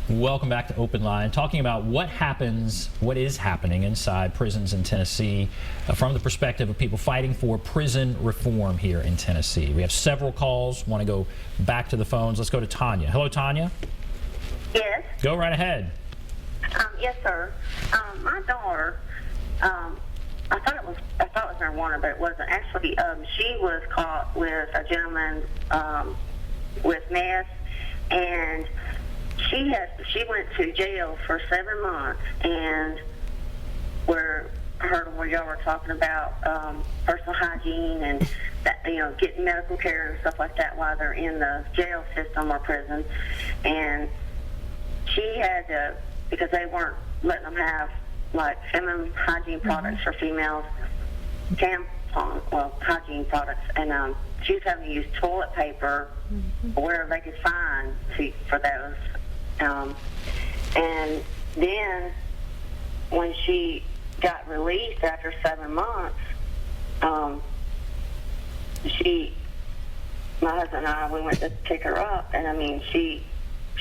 Welcome back to OpenLine, talking about what is happening inside prisons in Tennessee from the perspective of people fighting for prison reform here in Tennessee. We have several calls. Want to go back to the phones. Let's go to Tanya. Hello, Tanya. Yes. Go right ahead. Yes, sir. My daughter, I thought it was marijuana, but it wasn't. Actually, she was caught with a gentleman with meth, and she went to jail for 7 months, and I heard where y'all were talking about personal hygiene and that, getting medical care and stuff like that while they're in the jail system or prison. And she had to, because they weren't letting them have like feminine hygiene products for females, hygiene products, and she was having to use toilet paper wherever they could find for those. And then when she got released after 7 months, my husband and I, we went to pick her up, and I mean, she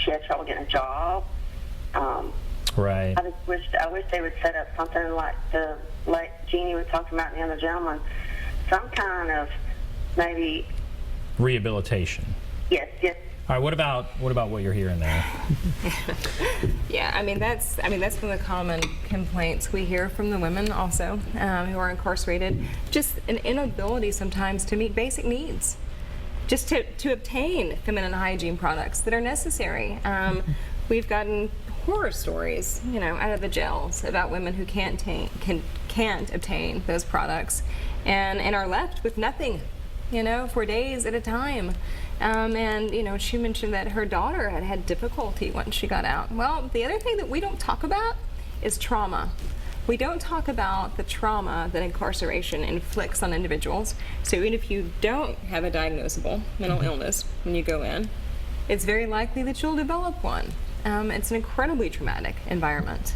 had trouble getting a job. Right. I wish they would set up something like Jeannie was talking about, and the other gentleman, some kind of maybe rehabilitation. Yes. All right. What about what you're hearing there? Yeah, I mean that's one of the common complaints we hear from the women also who are incarcerated. Just an inability sometimes to meet basic needs, just to obtain feminine hygiene products that are necessary. We've gotten horror stories, out of the jails about women who can't obtain those products, and are left with nothing, for days at a time. And she mentioned that her daughter had difficulty once she got out. Well, the other thing that we don't talk about is trauma. We don't talk about the trauma that incarceration inflicts on individuals. So even if you don't have a diagnosable mental illness when you go in, it's very likely that you'll develop one. It's an incredibly traumatic environment.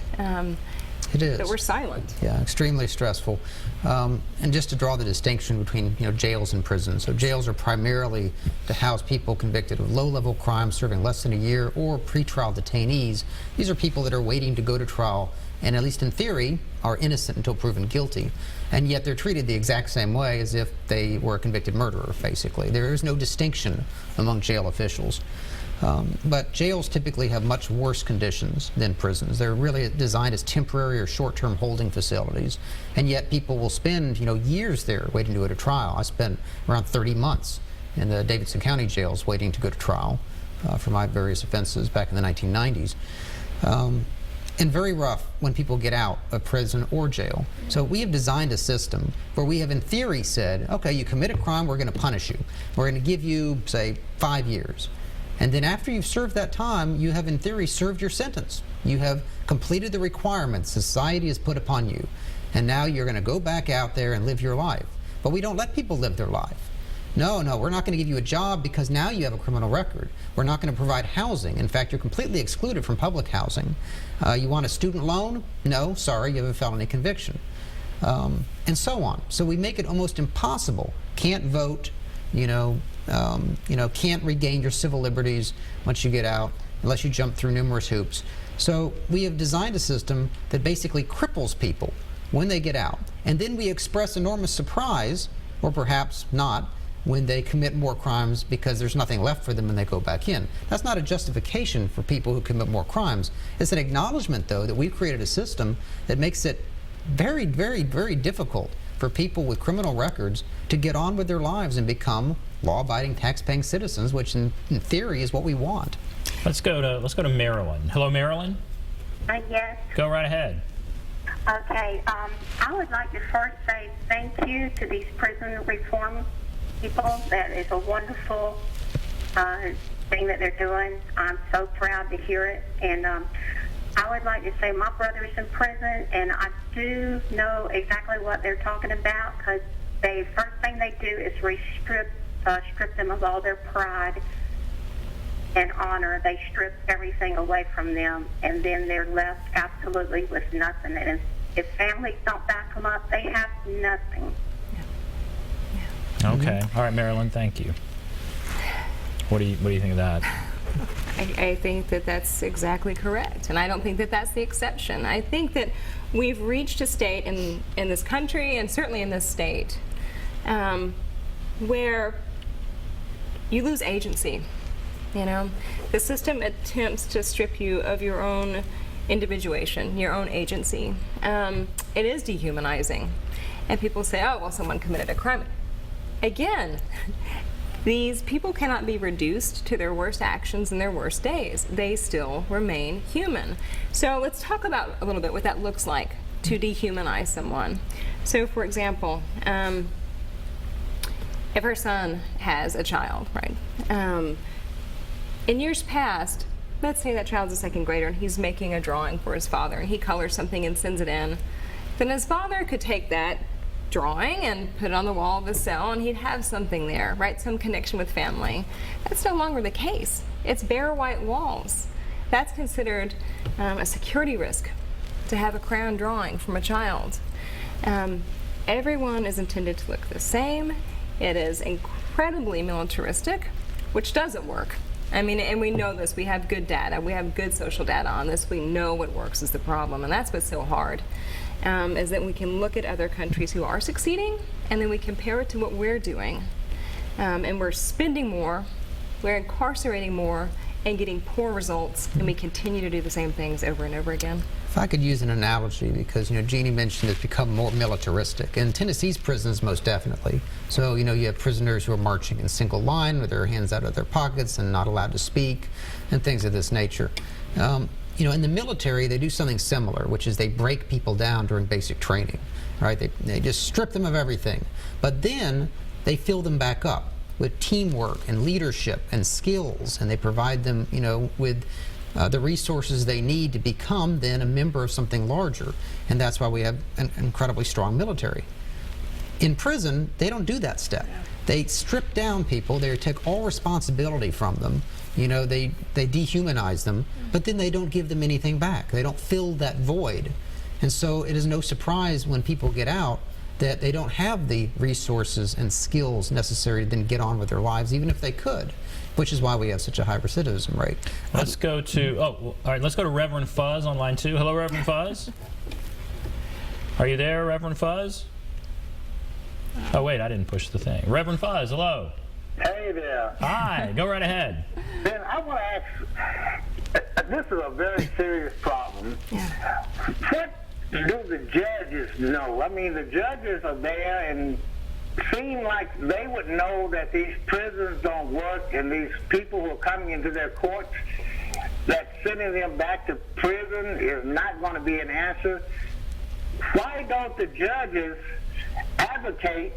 It is. But we're silent. Yeah, extremely stressful. And just to draw the distinction between jails and prisons. So jails are primarily to house people convicted of low-level crimes serving less than a year, or pretrial detainees. These are people that are waiting to go to trial and, at least in theory, are innocent until proven guilty. And yet they're treated the exact same way as if they were a convicted murderer, basically. There is no distinction among jail officials. But jails typically have much worse conditions than prisons. They're really designed as temporary or short-term holding facilities, and yet people will spend years there waiting to go to trial. I spent around 30 months in the Davidson County jails waiting to go to trial for my various offenses back in the 1990s. And very rough when people get out of prison or jail. So we have designed a system where we have in theory said, okay, you commit a crime, we're going to punish you. We're going to give you, say, 5 years. And then after you've served that time, you have in theory served your sentence. You have completed the requirements society has put upon you. And now you're going to go back out there and live your life. But we don't let people live their life. No, we're not going to give you a job because now you have a criminal record. We're not going to provide housing. In fact, you're completely excluded from public housing. You want a student loan? No, sorry, you have a felony conviction. And so on. So we make it almost impossible. Can't vote, can't regain your civil liberties once you get out unless you jump through numerous hoops. So we have designed a system that basically cripples people when they get out. And then we express enormous surprise, or perhaps not, when they commit more crimes because there's nothing left for them when they go back in. That's not a justification for people who commit more crimes. It's an acknowledgement, though, that we've created a system that makes it very, very, very difficult for people with criminal records to get on with their lives and become law-abiding, tax-paying citizens, which in theory is what we want. Let's go to Marilyn. Hello, Marilyn. Yes. Go right ahead. Okay. I would like to first say thank you to these prison reform people. That is a wonderful thing that they're doing. I'm so proud to hear it. And I would like to say my brother is in prison, and I do know exactly what they're talking about, because the first thing they do is strip them of all their pride and honor. They strip everything away from them, and then they're left absolutely with nothing. And if families don't back them up, they have nothing. Okay. All right, Marilyn, thank you. What do you think of that? I think that that's exactly correct, and I don't think that that's the exception. I think that we've reached a state in this country, and certainly in this state, where you lose agency. You know, the system attempts to strip you of your own individuation, your own agency. It is dehumanizing, and people say, "Oh, well, someone committed a crime." Again, these people cannot be reduced to their worst actions and their worst days. They still remain human. So let's talk about a little bit what that looks like to dehumanize someone. So, for example, if her son has a child, right? In years past, let's say that child's a second grader and he's making a drawing for his father and he colors something and sends it in. Then his father could take that drawing and put it on the wall of his cell and he'd have something there, right? Some connection with family. That's no longer the case. It's bare white walls. That's considered a security risk to have a crayon drawing from a child. Everyone is intended to look the same. It is incredibly militaristic, which doesn't work. I mean, and we know this. We have good data. We have good social data on this. We know what works is the problem, and that's what's so hard, is that we can look at other countries who are succeeding, and then we compare it to what we're doing. And we're spending more, we're incarcerating more, and getting poor results, and we continue to do the same things over and over again. If I could use an analogy, because Jeannie mentioned it's become more militaristic, and Tennessee's prisons most definitely. So you have prisoners who are marching in single line with their hands out of their pockets and not allowed to speak, and things of this nature. In the military, they do something similar, which is they break people down during basic training, right? They just strip them of everything, but then they fill them back up with teamwork and leadership and skills, and they provide them, with the resources they need to become then a member of something larger. And that's why we have an incredibly strong military. In prison, they don't do that step. They strip down people, they take all responsibility from them, they dehumanize them, but then they don't give them anything back. They don't fill that void. And so it is no surprise when people get out that they don't have the resources and skills necessary to then get on with their lives, even if they could, which is why we have such a high recidivism rate. Let's go to, all right, let's go to Reverend Fuzz on line 2. Hello, Reverend Fuzz. Are you there, Reverend Fuzz? Oh, wait, I didn't push the thing. Reverend Fuzz, hello. Hey there. Hi, go right ahead. Ben, I want to ask, this is a very serious problem. Yeah. What do the judges know? I mean, the judges are there and seem like they would know that these prisons don't work and these people who are coming into their courts, that sending them back to prison is not going to be an answer. Why don't the judges advocate?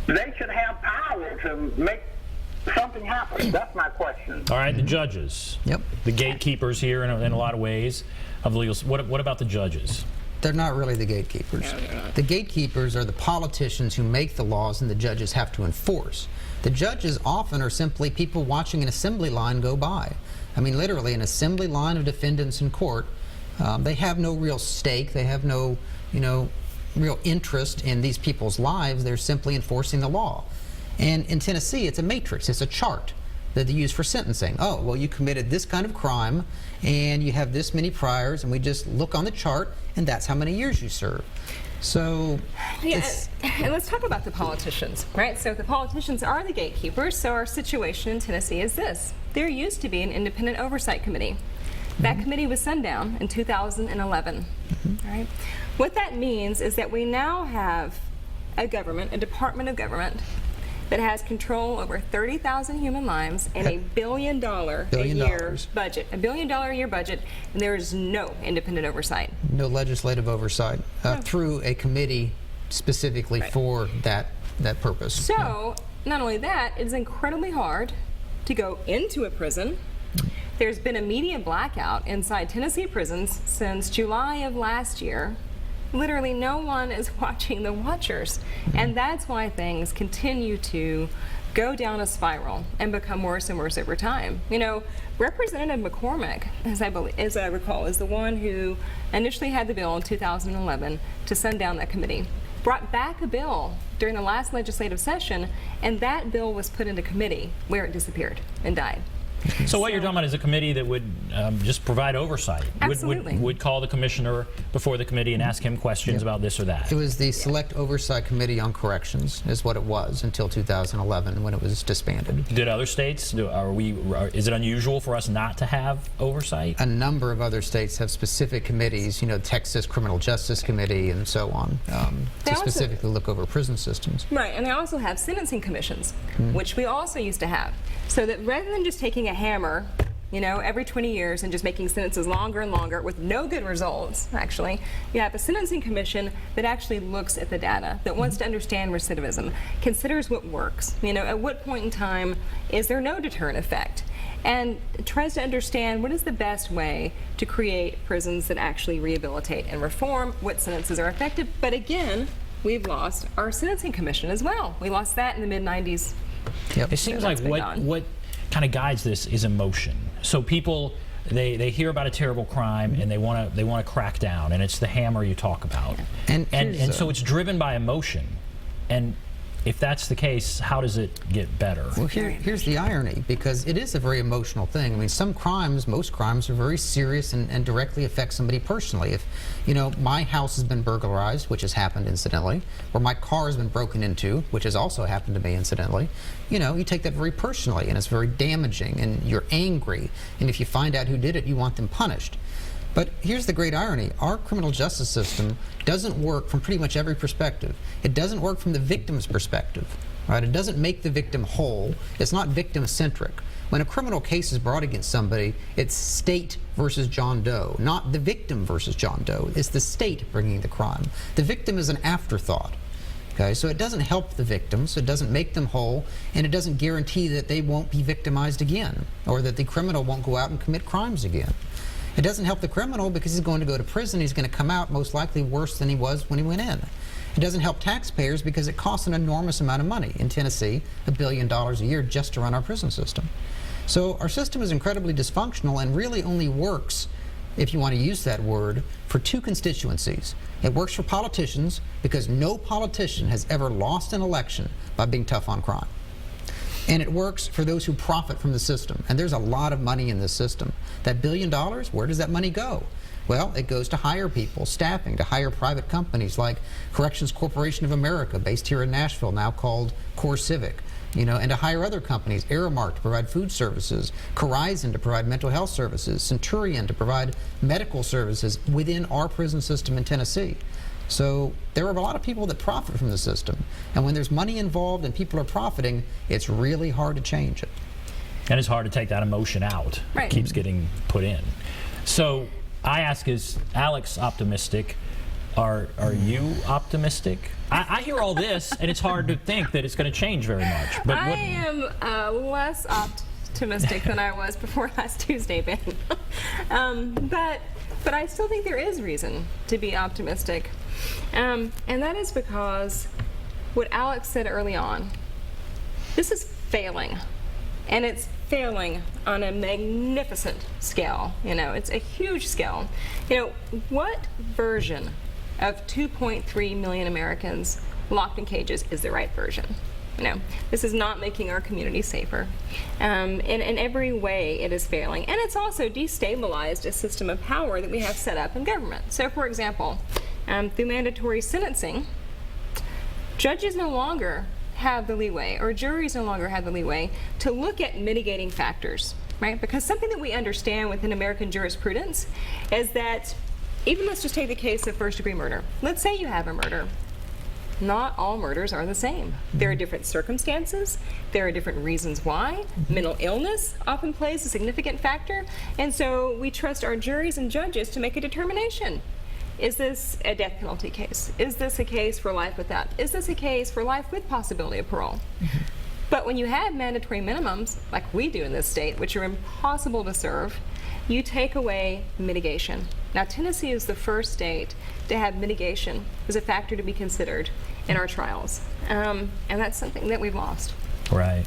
They should have power to make something happen. That's my question. All right, the judges. Yep. The gatekeepers here in a lot of ways of legal. What about the judges? They're not really the gatekeepers. The gatekeepers are the politicians who make the laws and the judges have to enforce. The judges often are simply people watching an assembly line go by. I mean, literally, an assembly line of defendants in court. They have no real stake. They have no, real interest in these people's lives. They're simply enforcing the law. And in Tennessee, it's a matrix. It's a chart that they use for sentencing. Oh, well, you committed this kind of crime, and you have this many priors, and we just look on the chart, and that's how many years you serve. So, yeah, and let's talk about the politicians, right? So the politicians are the gatekeepers. So our situation in Tennessee is this. There used to be an independent oversight committee. That committee was sundown in 2011. All right. What that means is that we now have a government, a department of government, that has control over 30,000 human lives and $1 billion a year budget. $1 billion a year budget, and there is no independent oversight. No legislative oversight through a committee specifically for that purpose. So, not only that, it is incredibly hard to go into a prison. There's been a media blackout inside Tennessee prisons since July of last year. Literally no one is watching the watchers, and that's why things continue to go down a spiral and become worse and worse over time. Representative McCormick, as I recall, is the one who initially had the bill in 2011 to send down that committee. Brought back a bill during the last legislative session, and that bill was put into committee where it disappeared and died. So what you're talking about is a committee that would just provide oversight. Absolutely. Would call the commissioner before the committee and ask him questions about this or that. It was the Select Oversight Committee on Corrections, is what it was until 2011 when it was disbanded. Did other states? Is it unusual for us not to have oversight? A number of other states have specific committees, Texas Criminal Justice Committee and so on, to specifically look over prison systems. Right, and they also have sentencing commissions, which we also used to have. So that rather than just taking a hammer, every 20 years and just making sentences longer and longer with no good results, actually, you have a sentencing commission that actually looks at the data, that wants to understand recidivism, considers what works. At what point in time is there no deterrent effect? And tries to understand what is the best way to create prisons that actually rehabilitate and reform, what sentences are effective. But again, we've lost our sentencing commission as well. We lost that in the mid-90s. Yep. It seems like what kind of guides this is emotion. So people, they hear about a terrible crime and they want to crack down, and it's the hammer you talk about. And so it's driven by emotion. And if that's the case, how does it get better? Well, here's the irony, because it is a very emotional thing. I mean, most crimes are very serious and directly affect somebody personally. If, my house has been burglarized, which has happened incidentally, or my car has been broken into, which has also happened to me incidentally, you take that very personally, and it's very damaging, and you're angry. And if you find out who did it, you want them punished. But here's the great irony. Our criminal justice system doesn't work from pretty much every perspective. It doesn't work from the victim's perspective. Right? It doesn't make the victim whole. It's not victim-centric. When a criminal case is brought against somebody, it's state versus John Doe, not the victim versus John Doe. It's the state bringing the crime. The victim is an afterthought. Okay, so it doesn't help the victims, it doesn't make them whole, and it doesn't guarantee that they won't be victimized again, or that the criminal won't go out and commit crimes again. It doesn't help the criminal because he's going to go to prison. He's going to come out most likely worse than he was when he went in. It doesn't help taxpayers because it costs an enormous amount of money. In Tennessee, $1 billion a year just to run our prison system. So our system is incredibly dysfunctional and really only works, if you want to use that word, for two constituencies. It works for politicians because no politician has ever lost an election by being tough on crime. And it works for those who profit from the system. And there's a lot of money in this system. That $1 billion, where does that money go? Well, it goes to hire people, staffing, to hire private companies like Corrections Corporation of America, based here in Nashville, now called Core Civic, and to hire other companies, Aramark to provide food services, Corizon to provide mental health services, Centurion to provide medical services within our prison system in Tennessee. So there are a lot of people that profit from the system. And when there's money involved and people are profiting, it's really hard to change it. And it's hard to take that emotion out. Right. It keeps getting put in. So I ask, is Alex optimistic? Are you optimistic? I hear all this, and it's hard to think that it's going to change very much. But I am less optimistic than I was before last Tuesday, Ben. But I still think there is reason to be optimistic. And that is because what Alex said early on, this is failing. And it's failing on a magnificent scale. It's a huge scale. What version of 2.3 million Americans locked in cages is the right version? This is not making our community safer. In every way, it is failing. And it's also destabilized a system of power that we have set up in government. So, for example, through mandatory sentencing, judges no longer have the leeway, or juries no longer have the leeway, to look at mitigating factors, right? Because something that we understand within American jurisprudence is that, even let's just take the case of first-degree murder. Let's say you have a murder. Not all murders are the same. There are different circumstances. There are different reasons why. Mental illness often plays a significant factor. And so we trust our juries and judges to make a determination. Is this a death penalty case? Is this a case for life without? Is this a case for life with possibility of parole? But when you have mandatory minimums, like we do in this state, which are impossible to serve, you take away mitigation. Now, Tennessee is the first state to have mitigation as a factor to be considered in our trials. And that's something that we've lost. Right.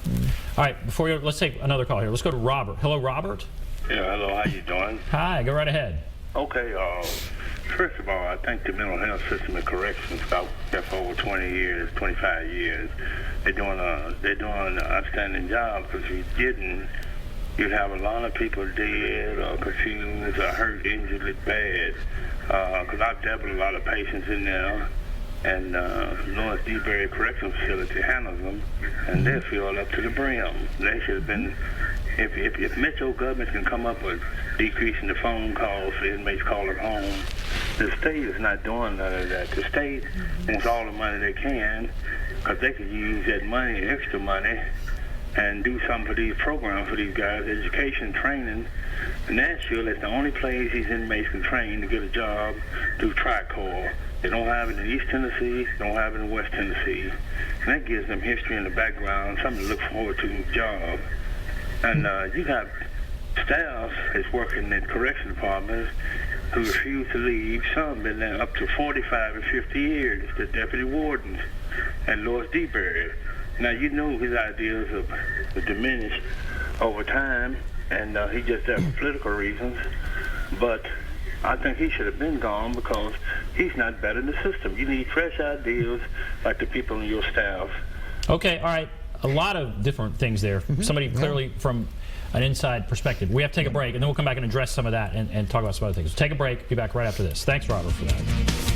All right, let's take another call here. Let's go to Robert. Hello, Robert. Yeah, hello, how you doing? Hi, go right ahead. Okay, first of all, I think the mental health system and corrections out there for over 20 years, 25 years. They're doing an outstanding job, because if you didn't you'd have a lot of people dead or confused or hurt, injured bad. Because I've dealt with a lot of patients in there, and Lawrence DeBerry Correctional Facility handles them, and they're filled up to the brim. They should have been, if Metro government can come up with decreasing the phone calls for inmates calling home, the state is not doing none of that. The state wants all the money they can, because they could use that money, extra money, and do something for these programs for these guys, education, training. Nashville is the only place these inmates can train to get a job through Tri-Corps. They don't have it in East Tennessee, they don't have it in West Tennessee. And that gives them history in the background, something to look forward to in the job. And you have staff that's working in correction departments who refuse to leave. Some been there up to 45 and 50 years. The deputy wardens and Lord DeBerry. Now, you know his ideas have diminished over time, and he just there for political reasons. But I think he should have been gone because he's not better in the system. You need fresh ideas like the people on your staff. Okay, all right. A lot of different things there. Somebody clearly from an inside perspective. We have to take a break, and then we'll come back and address some of that and talk about some other things. Take a break. Be back right after this. Thanks, Robert, for that.